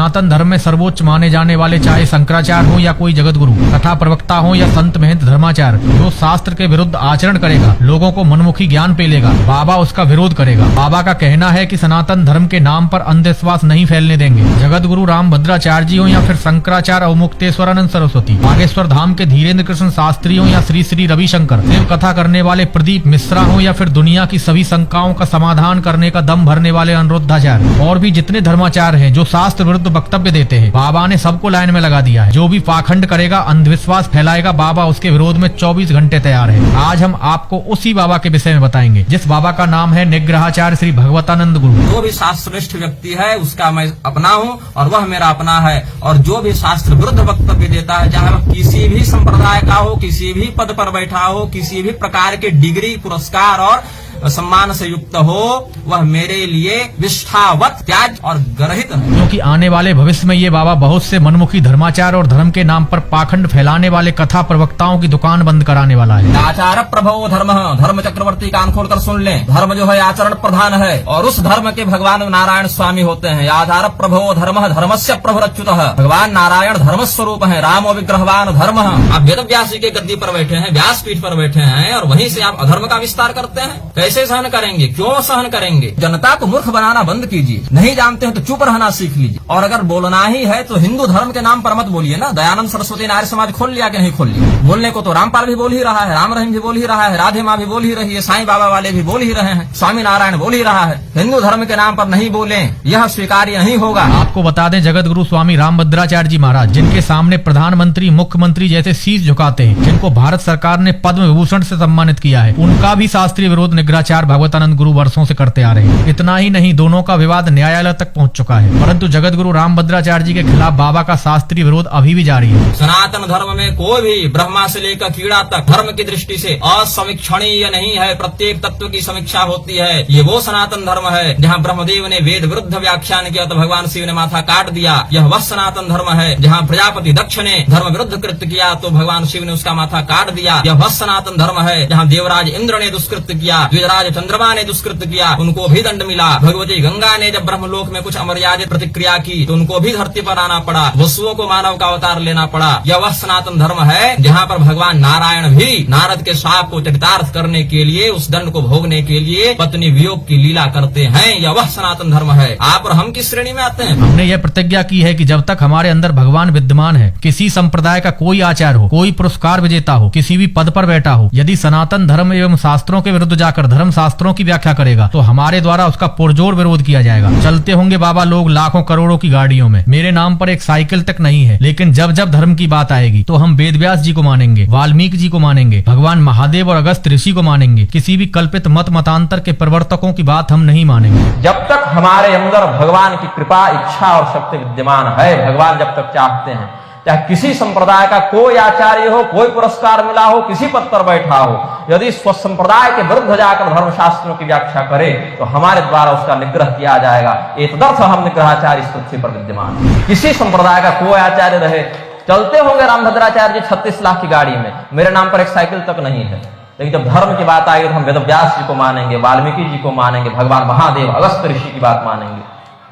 सनातन धर्म में सर्वोच्च माने जाने वाले चाहे शंकराचार्य हो या कोई जगत गुरु, कथा प्रवक्ता हो या संत महंत धर्माचार्य, जो शास्त्र के विरुद्ध आचरण करेगा, लोगों को मनमुखी ज्ञान पेलेगा, बाबा उसका विरोध करेगा। बाबा का कहना है कि सनातन धर्म के नाम पर अंधविश्वास नहीं फैलने देंगे। जगत गुरु रामभद्राचार्य जी हो या फिर शंकराचार्य अवमुक्तेश्वरानंद सरस्वती, बागेश्वर धाम के धीरेन्द्र कृष्ण शास्त्री हो या श्री श्री रविशंकर, शिव कथा करने वाले प्रदीप मिश्रा हो या फिर दुनिया की सभी शंकाओं का समाधान करने का दम भरने वाले अनिरुद्धाचार्य, और भी जितने धर्माचार्य हैं जो शास्त्र विरुद्ध वक्तव्य देते हैं, बाबा ने सबको लाइन में लगा दिया है। जो भी पाखंड करेगा, अंधविश्वास फैलाएगा, बाबा उसके विरोध में 24 घंटे तैयार है। आज हम आपको उसी बाबा के विषय में बताएंगे जिस बाबा का नाम है निग्रहाचार्य श्री भगवतानंद गुरु। जो भी शास्त्रनिष्ठ व्यक्ति है उसका मैं अपना हूँ और वह मेरा अपना है, और जो भी शास्त्र विरुद्ध वक्तव्य देता है, चाहे वह किसी भी संप्रदाय का हो, किसी भी पद पर बैठा हो, किसी भी प्रकार के डिग्री, पुरस्कार और सम्मान से युक्त हो, वह मेरे लिए विष्ठावत, त्याज और गर्हित है। क्योंकि आने वाले भविष्य में ये बाबा बहुत से मनमुखी धर्माचार और धर्म के नाम पर पाखंड फैलाने वाले कथा प्रवक्ताओं की दुकान बंद कराने वाला है। आचार प्रभो धर्म, धर्म चक्रवर्ती, कान खोलकर सुन लें। धर्म जो है आचरण प्रधान है और उस धर्म के भगवान नारायण स्वामी होते हैं। आचार प्रभो धर्म, धर्मस्य प्रभुरच्युतः, भगवान नारायण धर्म स्वरूप है, रामो विग्रहवान धर्म। आप वेद व्यास जी के गद्दी पर बैठे हैं, व्यासपीठ पर बैठे हैं, और वहीं से आप अधर्म का विस्तार करते हैं। कैसे सहन करेंगे? क्यों सहन करेंगे? जनता को मूर्ख बनाना बंद कीजिए। नहीं जानते हैं तो चुप रहना सीख लीजिए, और अगर बोलना ही है तो हिंदू धर्म के नाम पर मत बोलिए ना। दयानंद सरस्वती ने आर्य समाज खोल लिया कि नहीं खोल लिया? बोलने को तो रामपाल भी बोल ही रहा है, राम रहीम भी बोल ही रहा है, राधे माँ भी बोल ही रही है, साईं बाबा वाले भी बोल ही रहे हैं, स्वामी नारायण बोल ही रहा है। हिंदू धर्म के नाम पर नहीं बोले, यह स्वीकार्य नहीं होगा। आपको बता दें, जगत गुरु स्वामी रामभद्राचार्य जी महाराज, जिनके सामने प्रधानमंत्री, मुख्यमंत्री जैसे शीश झुकाते हैं, जिनको भारत सरकार ने पद्म विभूषण से सम्मानित किया है, उनका भी शास्त्रीय विरोध निग्रहाचार्य भगवतानंद गुरु वर्षों से करते आ रहे हैं। इतना ही नहीं, दोनों का विवाद न्यायालय तक पहुंच चुका है, परंतु जगत गुरु रामभद्राचार्य जी के खिलाफ बाबा का शास्त्रीय विरोध अभी भी जारी है। सनातन धर्म में कोई भी ब्रह्मा से लेकर कीड़ा तक धर्म की दृष्टि से असमीक्षणीय नहीं है। प्रत्येक तत्व की समीक्षा होती है। ये वो सनातन धर्म है जहाँ ब्रह्मदेव ने वेद विरुद्ध व्याख्यान किया तो भगवान शिव ने माथा काट दिया। यह वह सनातन धर्म है जहाँ प्रजापति दक्ष ने धर्म विरुद्ध कृत्य किया तो भगवान शिव ने उसका माथा काट दिया। यह वह सनातन धर्म है जहाँ देवराज इंद्र ने दुष्कृत्य किया, द्विजराज चंद्रमा ने दुष्कृत्य किया, उनको भी दंड मिला। भगवती गंगा ने जब ब्रह्मलोक में कुछ अमर्यादित प्रतिक्रिया की तो उनको भी धरती पर आना पड़ा, वसुओं को मानव का अवतार लेना पड़ा। यह वह सनातन धर्म है जहाँ पर भगवान नारायण भी नारद के शाप को चरितार्थ करने के लिए, उस दंड को भोगने के लिए पत्नी वियोग की लीला करते हैं। यह वह सनातन धर्म है। आप और हम किस श्रेणी में आते हैं? हमने यह प्रतिज्ञा की है कि जब तक हमारे अंदर भगवान विद्यमान है, किसी संप्रदाय का कोई आचार्य हो, कोई पुरस्कार विजेता हो, किसी भी पद पर बैठा हो, यदि सनातन धर्म एवं शास्त्रों के विरुद्ध जाकर धर्म शास्त्रों की व्याख्या करेगा तो हमारे द्वारा उसका पुरजोर विरोध किया जाएगा। चलते होंगे बाबा लोग लाखों करोड़ों की गाड़ियों में, मेरे नाम पर एक साइकिल तक नहीं है, लेकिन जब जब धर्म की बात आएगी तो हम वेद व्यास जी को मानेंगे, वाल्मीकि जी को मानेंगे, भगवान महादेव और अगस्त ऋषि को मानेंगे। किसी भी कल्पित मत मतांतर के प्रवर्तकों की बात हम नहीं मानेंगे। जब तक हमारे अंदर भगवान की कृपा, इच्छा और शक्ति विद्यमान है, भगवान जब तक चाहते हैं, चाहे किसी संप्रदाय का कोई आचार्य हो, कोई पुरस्कार मिला हो, किसी पद पर बैठा हो, यदि स्वसंप्रदाय के विरुद्ध जाकर धर्मशास्त्रों की व्याख्या करे तो हमारे द्वारा उसका निग्रह किया जाएगा। एतदर्थ हम निग्रहाचार्य इस पृथ्वी पर विद्यमान। किसी संप्रदाय का कोई आचार्य रहे, चलते होंगे रामभद्राचार्य जी 36 लाख की गाड़ी में, मेरे नाम पर एक साइकिल तक नहीं है, लेकिन जब धर्म की बात आएगी तो हम वेद व्यास जी को मानेंगे, वाल्मीकि जी को मानेंगे, भगवान महादेव, अगस्त ऋषि की बात मानेंगे,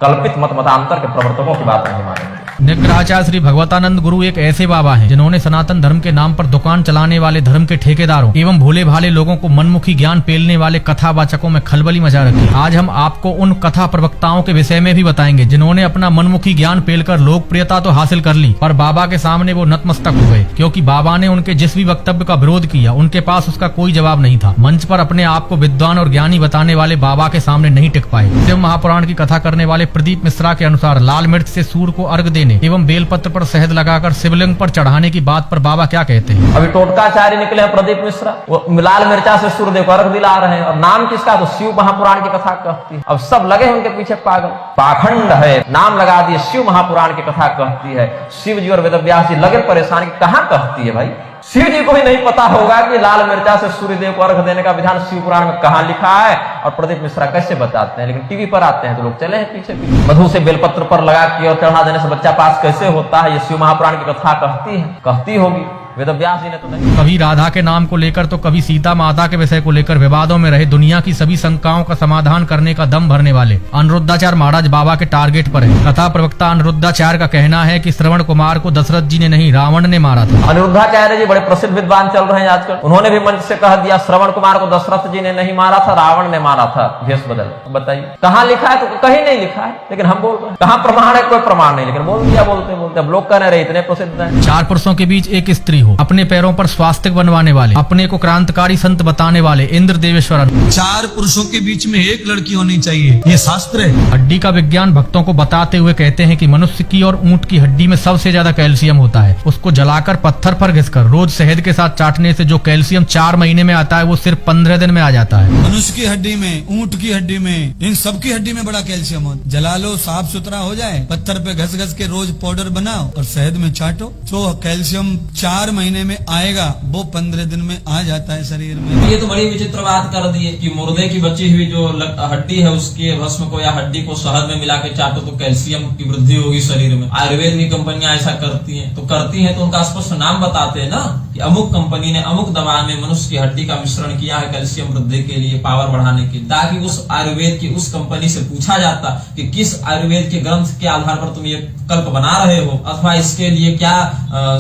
कल्पित मत मतांतर के प्रवर्तकों की बात नहीं मानेंगे। निग्रहाचार्य श्री भगवतानंद गुरु एक ऐसे बाबा हैं जिन्होंने सनातन धर्म के नाम पर दुकान चलाने वाले धर्म के ठेकेदारों एवं भोले भाले लोगों को मनमुखी ज्ञान पेलने वाले कथावाचकों में खलबली मचा रखी। आज हम आपको उन कथा प्रवक्ताओं के विषय में भी बताएंगे जिन्होंने अपना मनमुखी ज्ञान पेलकर लोकप्रियता तो हासिल कर ली, पर बाबा के सामने वो नतमस्तक हो गए, क्योंकि बाबा ने उनके जिस भी वक्तव्य का विरोध किया उनके पास उसका कोई जवाब नहीं था। मंच पर अपने आप को विद्वान और ज्ञानी बताने वाले बाबा के सामने नहीं टिक पाए। शिव महापुराण की कथा करने वाले प्रदीप मिश्रा के अनुसार लाल मिर्च से सूर्य को अर्घ देने एवं बेलपत्र पर शहद लगाकर शिवलिंग पर चढ़ाने की बात पर बाबा क्या कहते हैं? अभी टोटकाचार्य निकले हैं प्रदीप मिश्रा, वो लाल मिर्चा से सूर्यदेव को अर्घ दिला रहे हैं, और नाम किसका? तो शिव महापुराण की कथा कहती है। अब सब लगे उनके पीछे पागल, पाखंड है, नाम लगा दिए शिव महापुराण की कथा कहती है। शिव जी और वेद व्यास जी लगे परेशान, कहाँ कहती है भाई? शिव जी को भी नहीं पता होगा कि लाल मिर्चा से सूर्यदेव को अर्घ देने का विधान शिव पुराण में कहाँ लिखा है, और प्रदीप मिश्रा कैसे बताते हैं। लेकिन टीवी पर आते हैं तो लोग चले हैं पीछे पीछे। मधु से बेलपत्र पर लगा के और चढ़ा देने से बच्चा पास कैसे होता है, ये शिव महापुराण की कथा कहती है, कहती होगी। वेद व्यास जी ने तो नहीं। कभी राधा के नाम को लेकर तो कभी सीता माता के विषय को लेकर विवादों में रहे दुनिया की सभी शंकाओं का समाधान करने का दम भरने वाले अनिरुद्धाचार्य महाराज बाबा के टारगेट पर है। कथा प्रवक्ता अनिरुद्धाचार्य का कहना है कि श्रवण कुमार को दशरथ जी ने नहीं रावण ने मारा था। अनिरुद्धाचार्य जी बड़े प्रसिद्ध विद्वान चल रहे हैं आजकल, उन्होंने भी मंच से कह दिया श्रवण कुमार को दशरथ जी ने नहीं मारा था, रावण ने मारा था भेष बदल। बताइए कहाँ लिखा है? तो कहीं नहीं लिखा है, लेकिन हम बोल रहे हैं। कहाँ प्रमाण है? कोई प्रमाण नहीं, लेकिन बोल दिया बोलते बोलते। अब लोग कहने रहे इतने प्रसिद्ध हैं। 4 पुरुषों के बीच एक स्त्री हो, अपने पैरों पर स्वास्तिक बनवाने वाले, अपने को क्रांतिकारी संत बताने वाले इंद्र देवेश्वर। 4 पुरुषों के बीच में एक लड़की होनी चाहिए, ये शास्त्र है। हड्डी का विज्ञान भक्तों को बताते हुए कहते हैं कि मनुष्य की और ऊंट की हड्डी में सबसे ज्यादा कैल्शियम होता है। उसको जलाकर पत्थर पर घिसकर रोज शहद के साथ चाटने से जो कैल्शियम 4 महीने में आता है वो सिर्फ 15 दिन में आ जाता है। मनुष्य की हड्डी में, ऊंट की हड्डी में, इन सबकी हड्डी में बड़ा कैल्शियम होता है। जला लो, साफ सुथरा हो जाए, पत्थर पे घस घस के रोज पाउडर बनाओ और शहद में चाटो, तो कैल्शियम 4 महीने में आएगा, वो 15 दिन में आ जाता है शरीर में। ये तो बड़ी विचित्र बात कर दी है कि मुर्दे की बची हुई जो हड्डी है उसके भस्म को या हड्डी को शहद में मिला के चाटो तो कैल्शियम की वृद्धि होगी शरीर में। आयुर्वेद की कंपनियां ऐसा करती हैं, तो करती हैं तो उनका स्पष्ट नाम बताते हैं ना कि अमुक कंपनी ने अमुक दवा में मनुष्य की हड्डी का मिश्रण किया है कैल्शियम वृद्धि के लिए, पावर बढ़ाने के लिए, ताकि उस आयुर्वेद की उस कंपनी से पूछा जाता कि किस आयुर्वेद के ग्रंथ के आधार पर तुम ये कल्प बना रहे हो, अथवा इसके लिए क्या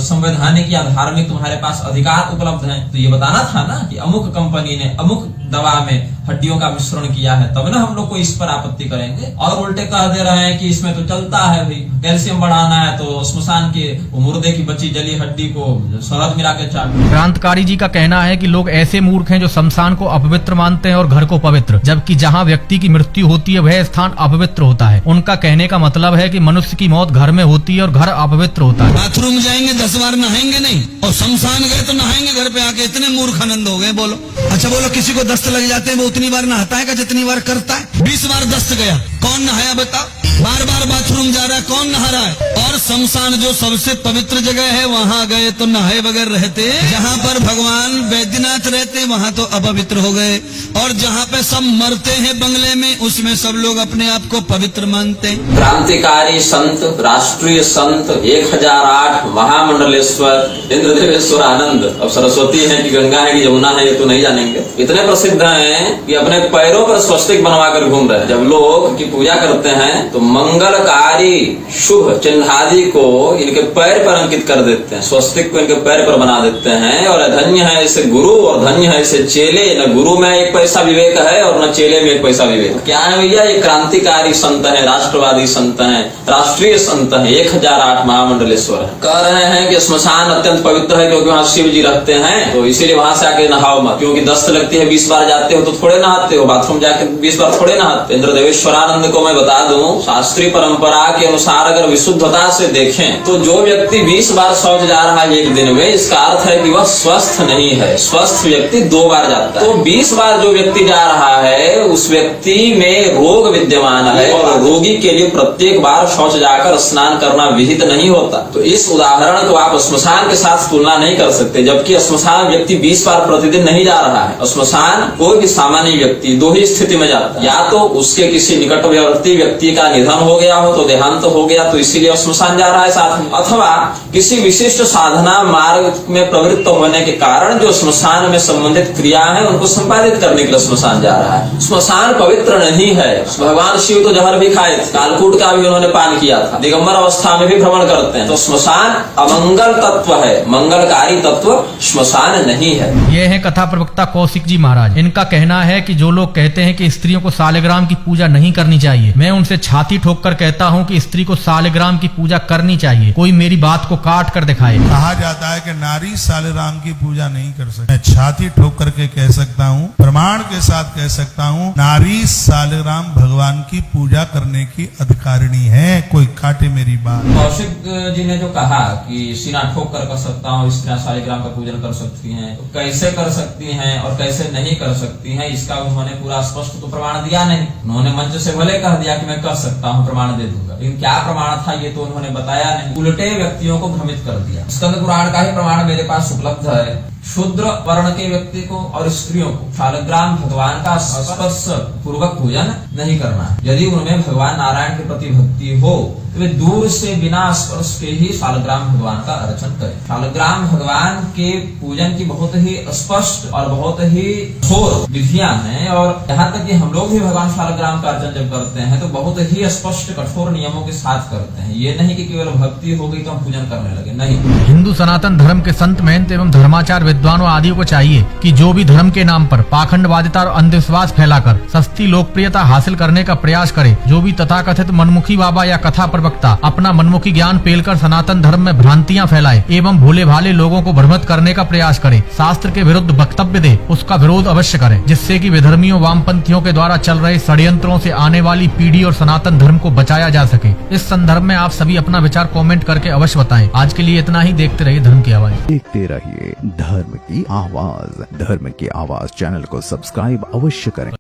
संवैधानिक या धार्मिक तुम्हारे पास अधिकार उपलब्ध है। तो ये बताना था ना कि अमुक कंपनी ने अमुक दवा में हड्डियों का मिश्रण किया है, तब ना हम लोग को इस पर आपत्ति करेंगे। और उल्टे कह दे रहे हैं कि इसमें तो चलता है भाई, कैल्शियम बढ़ाना है तो श्मशान के मुर्दे की बची जली हड्डी को शहद मिला के चाटो। क्रांतिकारी जी का कहना है कि लोग ऐसे मूर्ख हैं जो शमशान को अपवित्र मानते हैं और घर को पवित्र, जबकि जहाँ व्यक्ति की मृत्यु होती है वह स्थान अपवित्र होता है। उनका कहने का मतलब है कि मनुष्य की मौत घर में होती है और घर अपवित्र होता है। बाथरूम जाएंगे 10 बार नहाएंगे नहीं, और शमशान गए तो नहाएंगे घर पे आके। इतने मूर्ख आनंद हो गए। बोलो अच्छा, बोलो किसी को दस्त लग जाते हैं वो उतनी बार नहाता है जितनी बार करता है? 20 बार दस्त गया, कौन नहाया बताओ? बार बार बाथरूम जा रहा है, कौन नहा रहा है? और शमशान जो सबसे पवित्र जगह है वहाँ गए तो नहाए बगैर रहते। जहाँ पर भगवान वैद्यनाथ रहते वहाँ तो अपवित्र हो गए, और जहाँ पे सब मरते हैं बंगले में उसमें सब लोग अपने आप को पवित्र मानते हैं। क्रांतिकारी संत, राष्ट्रीय संत 1008 महामंडलेश्वर इंद्रदेवेश्वर आनंद, अब सरस्वती है कि गंगा है कि यमुना है ये तो नहीं जानेंगे, इतने प्रसिद्ध हैं कि अपने पैरों पर स्वस्तिक बनवाकर घूम रहे हैं। जब लोग की पूजा करते हैं तो मंगलकारी शुभ चिन्हादि को इनके पैर पर अंकित कर देते हैं, स्वस्तिक को इनके पैर पर बना देते हैं। और धन्य है ऐसे गुरु और धन्य है ऐसे चेले। न गुरु में 1 पैसा विवेक है और न चेले में 1 पैसा विवेक। क्या है भैया? ये क्रांतिकारी संत है, राष्ट्रवादी संत है, राष्ट्रीय संत है, 1008 महामंडलेश्वर है। कह रहे हैं कि श्मशान अत्यंत पवित्र है क्योंकि वहाँ शिव जी रहते हैं, तो इसीलिए वहां से आके नहाओ मत, क्योंकि दस्त लगती है 20 बार जाते हो तो थोड़े नहाते हो, बाथरूम जाके 20 बार थोड़े नहाते। इंद्रदेवेश्वरानंद को मैं बता दूं, शास्त्रीय परंपरा के अनुसार अगर विशुद्धता से देखें तो जो व्यक्ति 20 बार शौच जा रहा है एक दिन में, इसका अर्थ है कि वह स्वस्थ नहीं है। स्वस्थ व्यक्ति 2 बार जाता है। तो 20 बार जो व्यक्ति जा रहा है उस व्यक्ति में रोग विद्यमान है, और रोगी के लिए प्रत्येक बार शौच जाकर स्नान करना विहित नहीं होता। तो इस उदाहरण को आप श्मशान के साथ तुलना नहीं कर सकते, जबकि श्मशान व्यक्ति 20 बार प्रतिदिन नहीं जा रहा है। श्मशान कोई भी सामान्य व्यक्ति 2 ही स्थिति में जाता है, या तो उसके किसी निकटवर्ती व्यक्ति का निधन हो गया हो तो देहांत हो गया तो इसीलिए श्मशान जा रहा है साथ में, अथवा किसी विशिष्ट साधना मार्ग में प्रवृत्त होने के कारण जो श्मशान में संबंधित क्रिया है उनको संपादित करने के लिए श्मशान जा रहा है। श्मशान पवित्र नहीं है। भगवान शिव तो जहर भी खाए थे, कालकूट का भी उन्होंने पान किया था, दिगंबर अवस्था में भी भ्रमण करते हैं। तो श्मशान अमंगल तत्व है, मंगलकारी तत्व श्मशान नहीं है। ये है कथा प्रवक्ता कौशिक जी महाराज। इनका कहना है कि जो लोग कहते हैं कि स्त्रियों को सालिग्राम की पूजा नहीं करनी चाहिए, मैं उनसे छाती ठोक कर कहता हूँ कि स्त्री को सालिग्राम की पूजा करनी चाहिए। कोई मेरी बात को काट कर दिखाए। कहा जाता है कि नारी सालिग्राम की पूजा नहीं कर सकती। मैं छाती ठोक करके कह सकता हूँ, प्रमाण के साथ कह सकता हूँ, नारी सालिग्राम भगवान की पूजा करने की अधिकारिणी है। कोई काटे मेरी बात। कौशिक जी ने जो कहा कि सीना ठोक कर सकता हूँ स्त्रियां सालिग्राम का पूजन कर सकती हैं, तो कैसे कर सकती हैं और कैसे नहीं कर सकती हैं, इसका उन्होंने पूरा स्पष्ट तो प्रमाण दिया नहीं। उन्होंने मंच से भले कह दिया कि मैं कर सकता हूँ, प्रमाण दे दूंगा, लेकिन क्या प्रमाण था ये तो उन्होंने बताया नहीं। उल्टे व्यक्तियों को भ्रमित कर दिया। स्कंद पुराण का ही प्रमाण मेरे पास उपलब्ध है शूद्र वर्ण के व्यक्ति को और स्त्रियों को शालग्राम भगवान का स्पर्श पूर्वक पूजन नहीं करना है। यदि उनमें भगवान नारायण के प्रति भक्ति हो तो वे दूर से बिना स्पर्श के ही शालग्राम भगवान का अर्चन करें। शालग्राम भगवान के पूजन की बहुत ही स्पष्ट और बहुत ही कठोर विधियां हैं और यहाँ तक कि हम लोग भी भगवान शालग्राम का अर्चन जब करते हैं तो बहुत ही स्पष्ट कठोर नियमों के साथ करते हैं। ये नहीं कि केवल भक्ति हो गई तो हम पूजन करने लगे, नहीं। हिंदू सनातन धर्म के संत महंत एवं धर्माचार विद्वानों आदि को चाहिए कि जो भी धर्म के नाम पर पाखंडवादिता और अंधविश्वास फैलाकर सस्ती लोकप्रियता हासिल करने का प्रयास करे, जो भी तथाकथित मनमुखी बाबा या कथा प्रवक्ता अपना मनमुखी ज्ञान पेलकर सनातन धर्म में भ्रांतियां फैलाए एवं भोले भाले लोगों को भ्रमित करने का प्रयास करे, शास्त्र के विरुद्ध वक्तव्य दे, उसका विरोध अवश्य करे, जिससे कि विधर्मियों वामपंथियों के द्वारा चल रहे षड्यंत्रों से आने वाली पीढ़ी और सनातन धर्म को बचाया जा सके। इस संदर्भ में आप सभी अपना विचार कमेंट करके अवश्य बताएं। आज के लिए इतना ही। देखते रहिए धर्म की आवाज। देखते रहिए धर्म की आवाज। धर्म की आवाज चैनल को सब्सक्राइब अवश्य करें।